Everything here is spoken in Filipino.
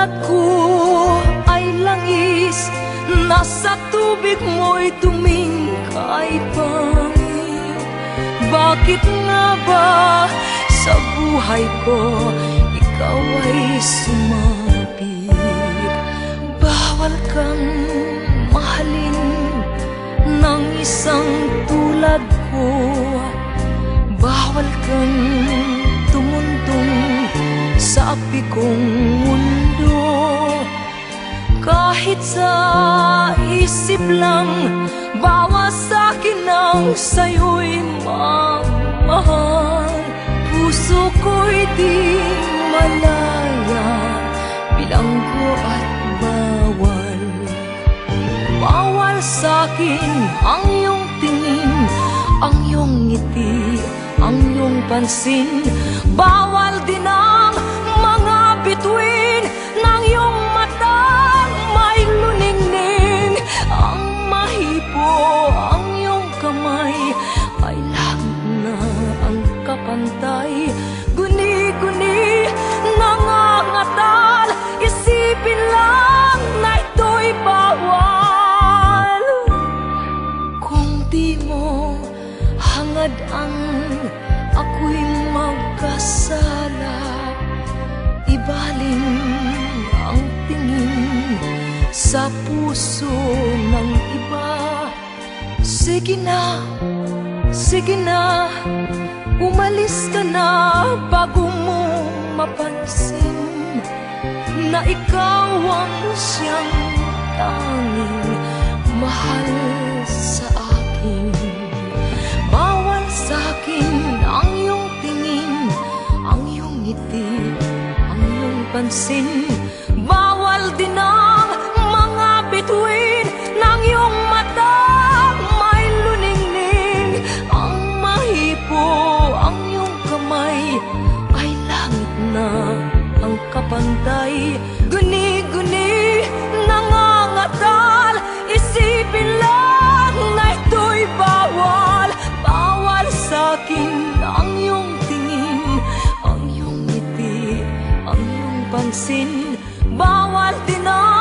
tulad ko ay langis, nasa tubig mo'y tumingkay pangit. Bakit nga ba sa buhay ko ikaw ay sumapit? Bawal kang mahalin ng isang tulad ko, bawal kang tumundong sa api kong mundo. Kahit sa isip lang, bawas sa'kin ang sa'yo'y mamahal. Puso ko'y di malaya, bilanggo at bawal. Bawal sa'kin ang iyong tingin, ang iyong ngiti, ang iyong pansin. Bawal din ang mga bituin ng iyong matang may luningning. Ang mahipo, ang iyong kamay ay langit na ang kapantay. Guni-guni, nangangatal, isipin lang na ito'y bawal. Kung di mo hangad ang ako'y magkasala, ibaling ang tingin sa puso ng iba. Sige na, umalis ka na bago mo mapansin na ikaw ang siyang tanging mahal sa akin. Bawal sa'kin ang iyong tingin, ang iyong ngiti, ang iyong pansin. Bawal din ang mga bituin ng iyong matang may luningning. Ang mahipo, ang iyong kamay ay langit na ang kapantay. Guni-guni, nangangatal, isipin lang na ito'y bawal. Bawal sa'kin ang iyong tingin, ang iyong ngiti, ang iyong pansin. Bawal din ang